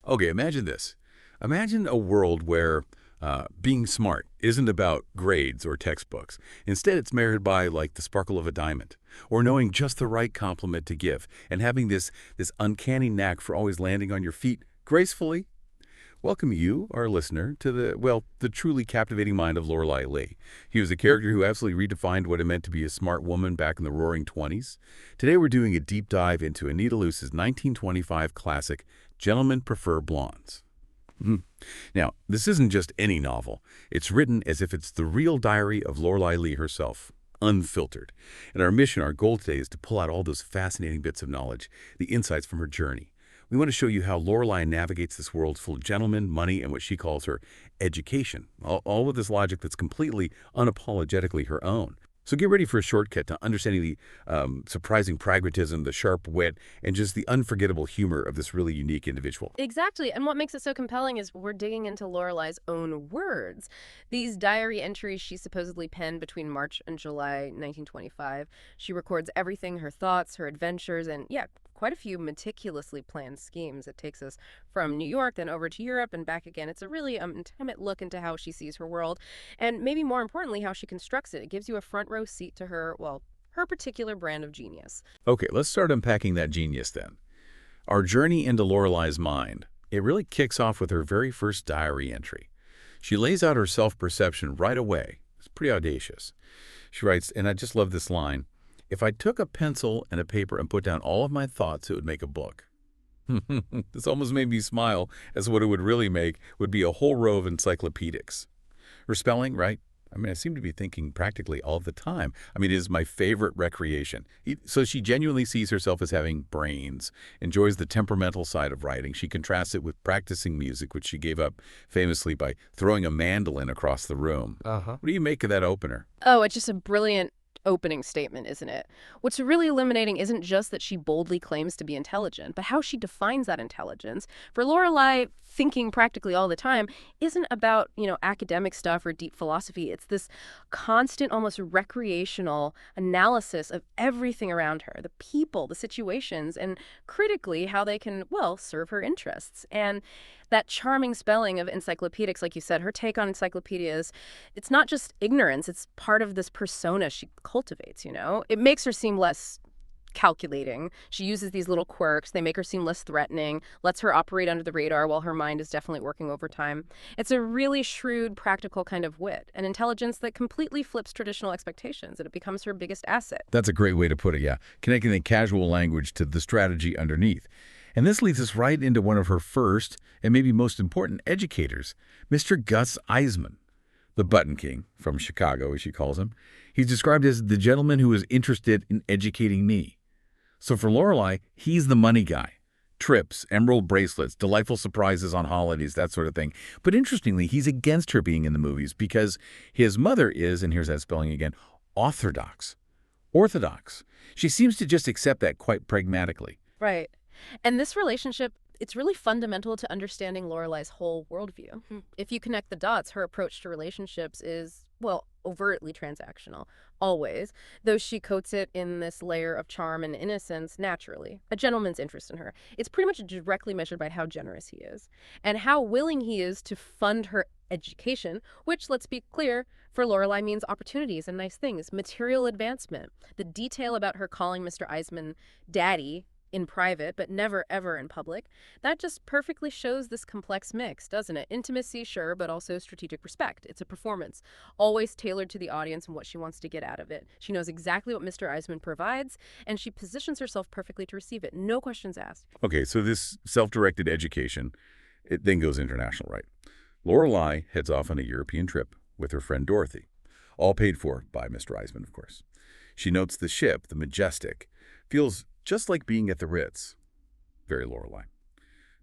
Okay, imagine this. Imagine a world where being smart isn't about grades or textbooks. Instead, it's measured by, like, the sparkle of a diamond, or knowing just the right compliment to give, and having this uncanny knack for always landing on your feet gracefully. Welcome you, our listener, to the truly captivating mind of Lorelei Lee. He was a character who absolutely redefined what it meant to be a smart woman back in the Roaring '20s. Today we're doing a deep dive into Anita Loos's 1925 classic, Gentlemen Prefer Blondes. Now, this isn't just any novel. It's written as if it's the real diary of Lorelei Lee herself, unfiltered. And our goal today is to pull out all those fascinating bits of knowledge, the insights from her journey. We want to show you how Lorelei navigates this world full of gentlemen, money, and what she calls her education, all with this logic that's completely, unapologetically her own. So get ready for a shortcut to understanding the surprising pragmatism, the sharp wit, and just the unforgettable humor of this really unique individual. Exactly. And what makes it so compelling is we're digging into Lorelei's own words. These diary entries she supposedly penned between March and July 1925. She records everything, her thoughts, her adventures, and yeah, quite a few meticulously planned schemes. It takes us from New York, then over to Europe and back again. It's a really intimate look into how she sees her world, and maybe more importantly, how she constructs it. It gives you a front row seat to her, well, her particular brand of genius. Okay, let's start unpacking that genius then. Our journey into Lorelei's mind, it really kicks off with her very first diary entry. She lays out her self-perception right away. It's pretty audacious. She writes, and I just love this line, "If I took a pencil and a paper and put down all of my thoughts, it would make a book." This almost made me smile, as what it would really make would be a whole row of encyclopedics. Her spelling, right? I mean, I seem to be thinking practically all the time. I mean, it is my favorite recreation. So she genuinely sees herself as having brains, enjoys the temperamental side of writing. She contrasts it with practicing music, which she gave up famously by throwing a mandolin across the room. What do you make of that opener? Oh, it's just a brilliant opening statement, isn't it? What's really illuminating isn't just that she boldly claims to be intelligent, but how she defines that intelligence. For Lorelei, thinking practically all the time isn't about, academic stuff or deep philosophy. It's this constant, almost recreational analysis of everything around her, the people, the situations, and critically how they can, well, serve her interests. And that charming spelling of encyclopedics, like you said, her take on encyclopedias, it's not just ignorance, it's part of this persona she cultivates. It makes her seem less calculating. She uses these little quirks. They make her seem less threatening, lets her operate under the radar while her mind is definitely working overtime. It's a really shrewd, practical kind of wit, an intelligence that completely flips traditional expectations, and it becomes her biggest asset. That's a great way to put it, yeah. Connecting the casual language to the strategy underneath. And this leads us right into one of her first and maybe most important educators, Mr. Gus Eisman, the Button King from Chicago, as she calls him. He's described as the gentleman who is interested in educating me. So for Lorelei, he's the money guy. Trips, emerald bracelets, delightful surprises on holidays, that sort of thing. But interestingly, he's against her being in the movies because his mother is, and here's that spelling again, orthodox. Orthodox. She seems to just accept that quite pragmatically. Right. And this relationship, it's really fundamental to understanding Lorelei's whole worldview. If you connect the dots, her approach to relationships is, well, overtly transactional, always, though she coats it in this layer of charm and innocence naturally, a gentleman's interest in her. It's pretty much directly measured by how generous he is and how willing he is to fund her education, which, let's be clear, for Lorelei means opportunities and nice things, material advancement. The detail about her calling Mr. Eisman daddy in private, but never, ever in public, that just perfectly shows this complex mix, doesn't it? Intimacy, sure, but also strategic respect. It's a performance, always tailored to the audience and what she wants to get out of it. She knows exactly what Mr. Eisman provides, and she positions herself perfectly to receive it. No questions asked. Okay, so this self-directed education, it then goes international, right? Lorelei heads off on a European trip with her friend Dorothy, all paid for by Mr. Eisman, of course. She notes the ship, the Majestic, feels just like being at the Ritz. Very Lorelei.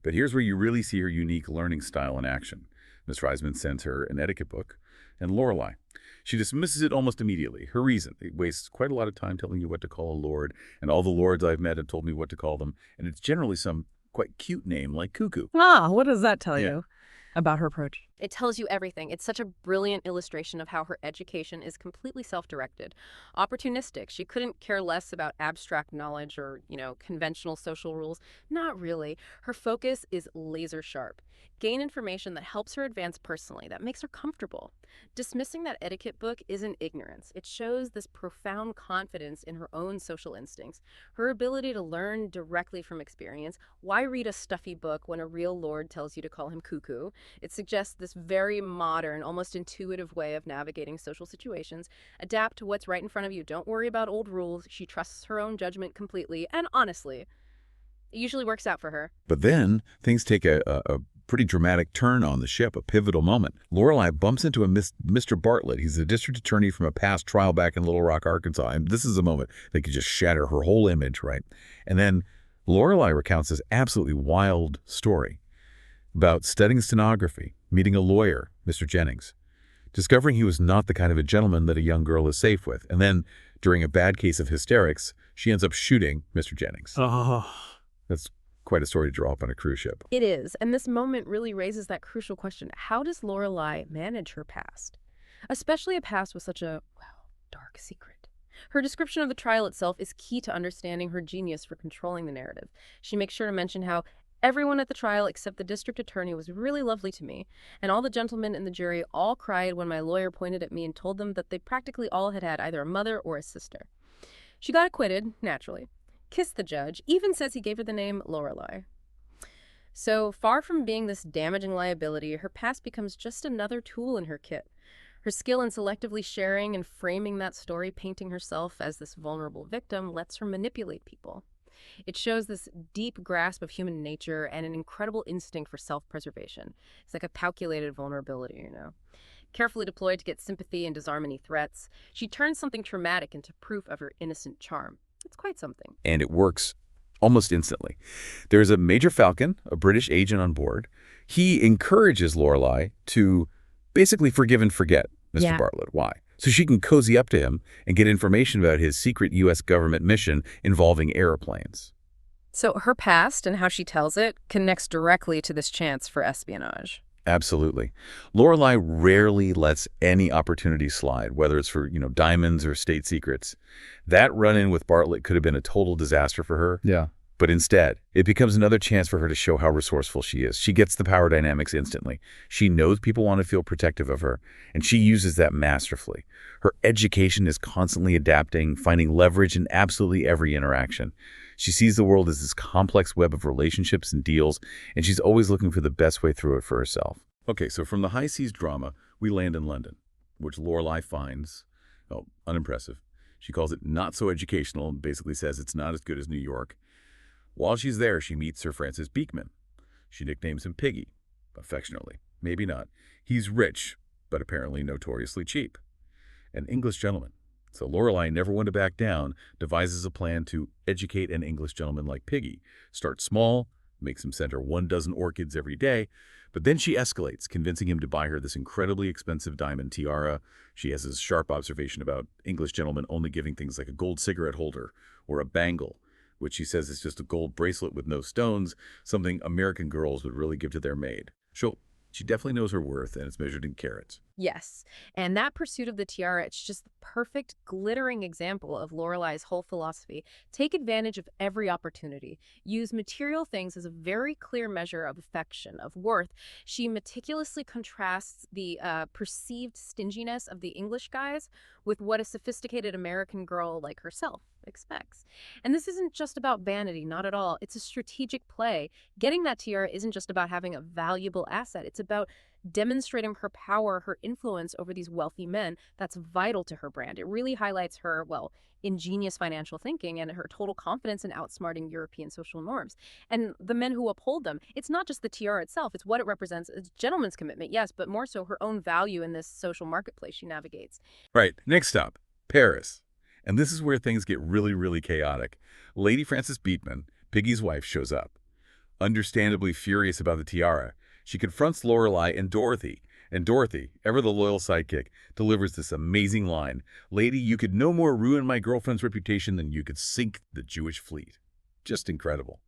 But here's where you really see her unique learning style in action. Mr. Eisman sends her an etiquette book, and Lorelei, she dismisses it almost immediately. Her reason, it wastes quite a lot of time telling you what to call a lord, and all the lords I've met have told me what to call them, and it's generally some quite cute name like Cuckoo. What does that tell you about her approach? It tells you everything. It's such a brilliant illustration of how her education is completely self-directed. Opportunistic. She couldn't care less about abstract knowledge or, conventional social rules. Not really. Her focus is laser sharp. Gain information that helps her advance personally, that makes her comfortable. Dismissing that etiquette book isn't ignorance. It shows this profound confidence in her own social instincts, her ability to learn directly from experience. Why read a stuffy book when a real lord tells you to call him cuckoo? It suggests this very modern, almost intuitive way of navigating social situations. Adapt to what's right in front of you. Don't worry about old rules. She trusts her own judgment completely, and honestly, it usually works out for her. But then things take a pretty dramatic turn on the ship, a pivotal moment. Lorelei bumps into Mr. Bartlett. He's a district attorney from a past trial back in Little Rock, Arkansas. And this is a moment that could just shatter her whole image, right? And then Lorelei recounts this absolutely wild story about studying stenography, meeting a lawyer, Mr. Jennings, discovering he was not the kind of a gentleman that a young girl is safe with. And then, during a bad case of hysterics, she ends up shooting Mr. Jennings. Oh. That's quite a story to draw up on a cruise ship. It is, and this moment really raises that crucial question. How does Lorelei manage her past? Especially a past with such a, dark secret. Her description of the trial itself is key to understanding her genius for controlling the narrative. She makes sure to mention how everyone at the trial except the district attorney was really lovely to me, and all the gentlemen in the jury all cried when my lawyer pointed at me and told them that they practically all had had either a mother or a sister. She got acquitted, naturally. Kissed the judge, even says he gave her the name Lorelei. So far from being this damaging liability, her past becomes just another tool in her kit. Her skill in selectively sharing and framing that story, painting herself as this vulnerable victim, lets her manipulate people. It shows this deep grasp of human nature and an incredible instinct for self-preservation. It's like a calculated vulnerability, Carefully deployed to get sympathy and disarm any threats, she turns something traumatic into proof of her innocent charm. It's quite something. And it works almost instantly. There's a Major Falcon, a British agent on board. He encourages Lorelei to basically forgive and forget Mr. Bartlett. Why? So she can cozy up to him and get information about his secret U.S. government mission involving airplanes. So her past and how she tells it connects directly to this chance for espionage. Absolutely. Lorelei rarely lets any opportunity slide, whether it's for, diamonds or state secrets. That run-in with Bartlett could have been a total disaster for her. Yeah. But instead, it becomes another chance for her to show how resourceful she is. She gets the power dynamics instantly. She knows people want to feel protective of her, and she uses that masterfully. Her education is constantly adapting, finding leverage in absolutely every interaction. She sees the world as this complex web of relationships and deals, and she's always looking for the best way through it for herself. Okay, so from the high seas drama, we land in London, which Lorelei finds, unimpressive. She calls it not so educational and basically says it's not as good as New York. While she's there, she meets Sir Francis Beekman. She nicknames him Piggy, affectionately. Maybe not. He's rich, but apparently notoriously cheap. An English gentleman. So Lorelei, never one to back down, devises a plan to educate an English gentleman like Piggy. Start small, makes him send her 12 orchids every day, but then she escalates, convincing him to buy her this incredibly expensive diamond tiara. She has this sharp observation about English gentlemen only giving things like a gold cigarette holder or a bangle, which she says is just a gold bracelet with no stones, something American girls would really give to their maid. She definitely knows her worth, and it's measured in carats. Yes, and that pursuit of the tiara, it's just the perfect, glittering example of Lorelei's whole philosophy. Take advantage of every opportunity. Use material things as a very clear measure of affection, of worth. She meticulously contrasts the perceived stinginess of the English guys with what a sophisticated American girl like herself expects. And this isn't just about vanity, not at all. It's a strategic play. Getting that tiara isn't just about having a valuable asset. It's about demonstrating her power, her influence over these wealthy men. That's vital to her brand. It really highlights her, ingenious financial thinking and her total confidence in outsmarting European social norms. And the men who uphold them, it's not just the tiara itself, it's what it represents. It's gentleman's commitment, yes, but more so her own value in this social marketplace she navigates. Right. Next stop, Paris. And this is where things get really, really chaotic. Lady Frances Beekman, Piggy's wife, shows up. Understandably furious about the tiara, she confronts Lorelei and Dorothy. And Dorothy, ever the loyal sidekick, delivers this amazing line, "Lady, you could no more ruin my girlfriend's reputation than you could sink the Jewish fleet." Just incredible.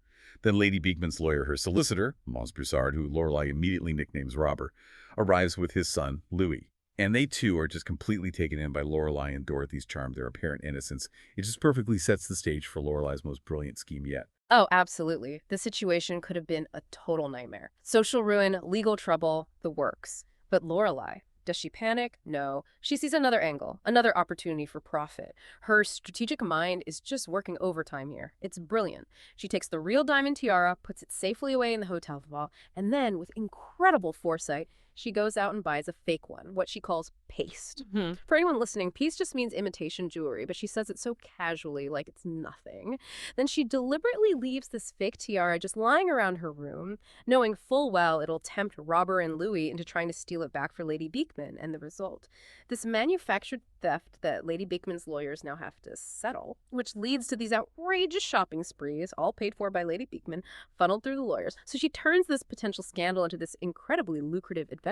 Then Lady Beekman's lawyer, her solicitor, Mons Broussard, who Lorelei immediately nicknames Robber, arrives with his son, Louis. And they, too, are just completely taken in by Lorelei and Dorothy's charm, their apparent innocence. It just perfectly sets the stage for Lorelei's most brilliant scheme yet. Oh, absolutely. The situation could have been a total nightmare. Social ruin, legal trouble, the works. But Lorelei, does she panic? No. She sees another angle, another opportunity for profit. Her strategic mind is just working overtime here. It's brilliant. She takes the real diamond tiara, puts it safely away in the hotel vault, and then, with incredible foresight, she goes out and buys a fake one, what she calls paste. For anyone listening, paste just means imitation jewelry, but she says it so casually, like it's nothing. Then she deliberately leaves this fake tiara just lying around her room, knowing full well it'll tempt Robber and Louis into trying to steal it back for Lady Beekman, and the result. This manufactured theft that Lady Beekman's lawyers now have to settle, which leads to these outrageous shopping sprees, all paid for by Lady Beekman, funneled through the lawyers. So she turns this potential scandal into this incredibly lucrative adventure.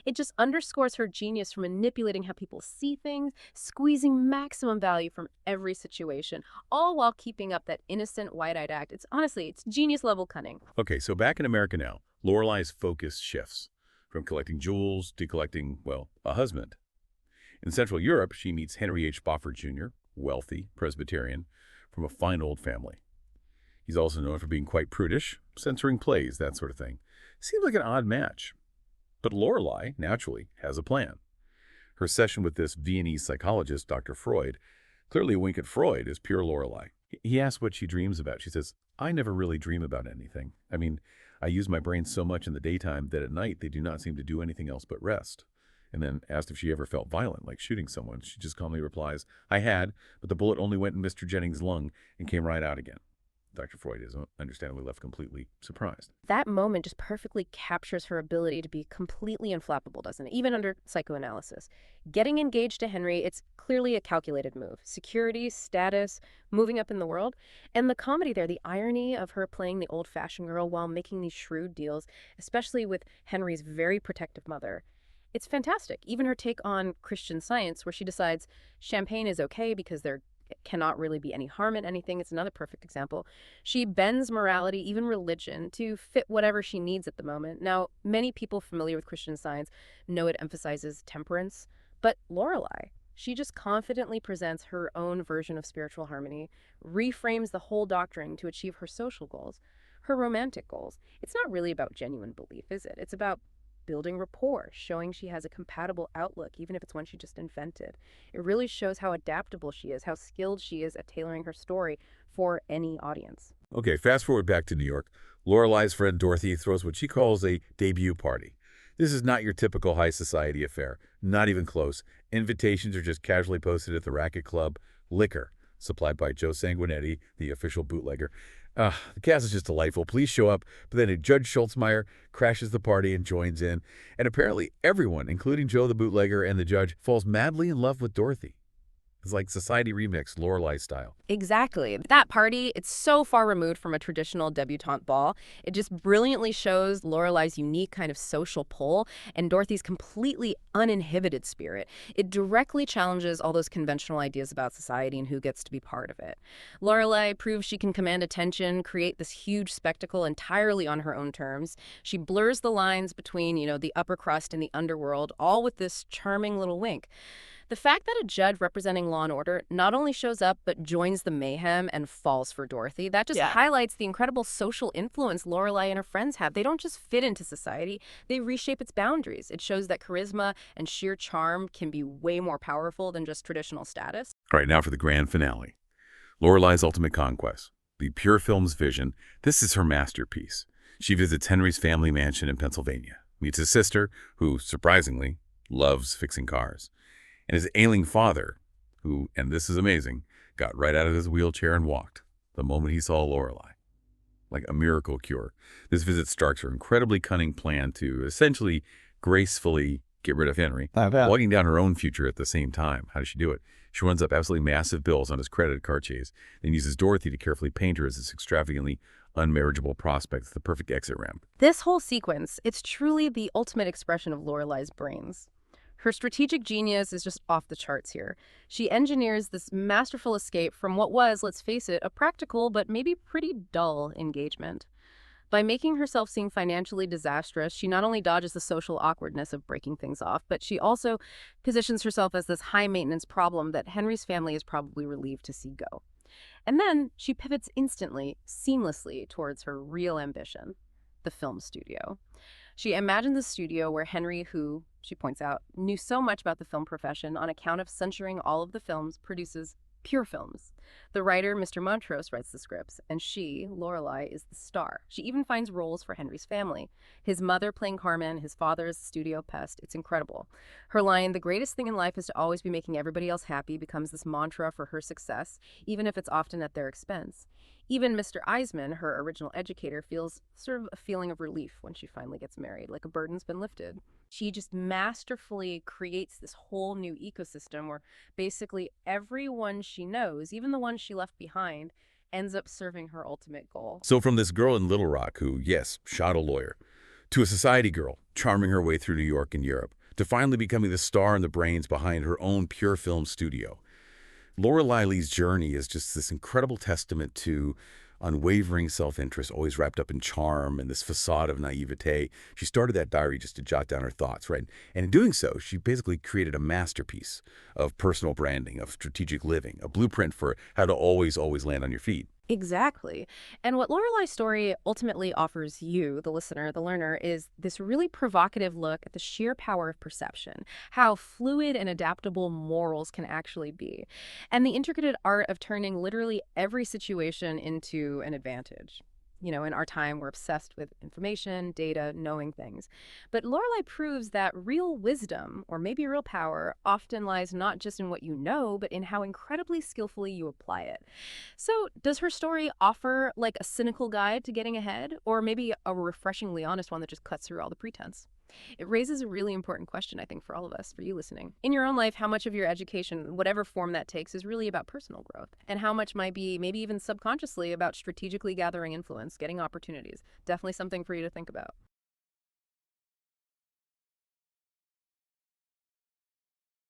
It just underscores her genius for manipulating how people see things, squeezing maximum value from every situation, all while keeping up that innocent, wide-eyed act. It's genius-level cunning. Okay, so back in America now, Lorelei's focus shifts from collecting jewels to collecting, well, a husband. In Central Europe, she meets Henry H. Spofford Jr., wealthy, Presbyterian, from a fine old family. He's also known for being quite prudish, censoring plays, that sort of thing. Seems like an odd match. But Lorelei, naturally, has a plan. Her session with this Viennese psychologist, Dr. Freud, clearly a wink at Freud, is pure Lorelei. He asks what she dreams about. She says, I never really dream about anything. I mean, I use my brain so much in the daytime that at night they do not seem to do anything else but rest. And then asked if she ever felt violent, like shooting someone, she just calmly replies, I had, but the bullet only went in Mr. Jennings' lung and came right out again. Dr. Freud is understandably left completely surprised. That moment just perfectly captures her ability to be completely inflappable, doesn't it? Even under psychoanalysis. Getting engaged to Henry, it's clearly a calculated move. Security, status, moving up in the world. And the comedy there, the irony of her playing the old-fashioned girl while making these shrewd deals, especially with Henry's very protective mother. It's fantastic. Even her take on Christian Science, where she decides champagne is okay because there cannot really be any harm in anything. It's another perfect example. She bends morality, even religion, to fit whatever she needs at the moment. Now, many people familiar with Christian Science know it emphasizes temperance, but Lorelei, she just confidently presents her own version of spiritual harmony, reframes the whole doctrine to achieve her social goals, her romantic goals. It's not really about genuine belief, is it? It's about building rapport, showing she has a compatible outlook, even if it's one she just invented. It really shows how adaptable she is, how skilled she is at tailoring her story for any audience. Okay, fast forward back to New York. Lorelei's friend Dorothy throws what she calls a debut party. This is not your typical high society affair, not even close. Invitations are just casually posted at the Racket Club. Liquor, supplied by Joe Sanguinetti, the official bootlegger. The cast is just delightful. Please show up. But then Judge Schultzmeyer crashes the party and joins in. And apparently everyone, including Joe the bootlegger and the judge, falls madly in love with Dorothy. It's like Society Remix, Lorelei style. Exactly. That party, it's so far removed from a traditional debutante ball. It just brilliantly shows Lorelei's unique kind of social pull and Dorothy's completely uninhibited spirit. It directly challenges all those conventional ideas about society and who gets to be part of it. Lorelei proves she can command attention, create this huge spectacle entirely on her own terms. She blurs the lines between, the upper crust and the underworld, all with this charming little wink. The fact that a judge representing law and order not only shows up but joins the mayhem and falls for Dorothy, that just highlights the incredible social influence Lorelei and her friends have. They don't just fit into society, they reshape its boundaries. It shows that charisma and sheer charm can be way more powerful than just traditional status. All right, now for the grand finale. Lorelei's ultimate conquest. The pure film's vision. This is her masterpiece. She visits Henry's family mansion in Pennsylvania, meets his sister, who, surprisingly, loves fixing cars, and his ailing father, who, and this is amazing, got right out of his wheelchair and walked the moment he saw Lorelei. Like a miracle cure. This visit starts her incredibly cunning plan to essentially gracefully get rid of Henry, walking down her own future at the same time. How does she do it? She runs up absolutely massive bills on his credit card chase, then uses Dorothy to carefully paint her as this extravagantly unmarriageable prospect, the perfect exit ramp. This whole sequence, it's truly the ultimate expression of Lorelei's brains. Her strategic genius is just off the charts here. She engineers this masterful escape from what was, let's face it, a practical but maybe pretty dull engagement. By making herself seem financially disastrous, she not only dodges the social awkwardness of breaking things off, but she also positions herself as this high-maintenance problem that Henry's family is probably relieved to see go. And then she pivots instantly, seamlessly, towards her real ambition, the film studio. She imagined the studio where Henry, who, she points out, knew so much about the film profession on account of censoring all of the films, produces pure films. The writer, Mr. Montrose, writes the scripts, and she, Lorelei, is the star. She even finds roles for Henry's family. His mother playing Carmen, his father is the studio pest. It's incredible. Her line, "The greatest thing in life is to always be making everybody else happy," becomes this mantra for her success, even if it's often at their expense. Even Mr. Eisman, her original educator, feels sort of a feeling of relief when she finally gets married, like a burden's been lifted. She just masterfully creates this whole new ecosystem where basically everyone she knows, even the ones she left behind, ends up serving her ultimate goal. So from this girl in Little Rock who, yes, shot a lawyer, to a society girl charming her way through New York and Europe, to finally becoming the star and the brains behind her own pure film studio. Lorelei Lee's journey is just this incredible testament to unwavering self-interest, always wrapped up in charm and this facade of naivete. She started that diary just to jot down her thoughts, right? And in doing so, she basically created a masterpiece of personal branding, of strategic living, a blueprint for how to always land on your feet. Exactly. And what Lorelei's story ultimately offers you, the listener, the learner, is this really provocative look at the sheer power of perception, how fluid and adaptable morals can actually be, and the intricate art of turning literally every situation into an advantage. In our time, we're obsessed with information, data, knowing things. But Lorelei proves that real wisdom, or maybe real power, often lies not just in what you know, but in how incredibly skillfully you apply it. So, does her story offer like a cynical guide to getting ahead, or maybe a refreshingly honest one that just cuts through all the pretense? It raises a really important question, I think, for all of us, for you listening. In your own life, how much of your education, whatever form that takes, is really about personal growth? And how much might be, maybe even subconsciously, about strategically gathering influence, getting opportunities? Definitely something for you to think about.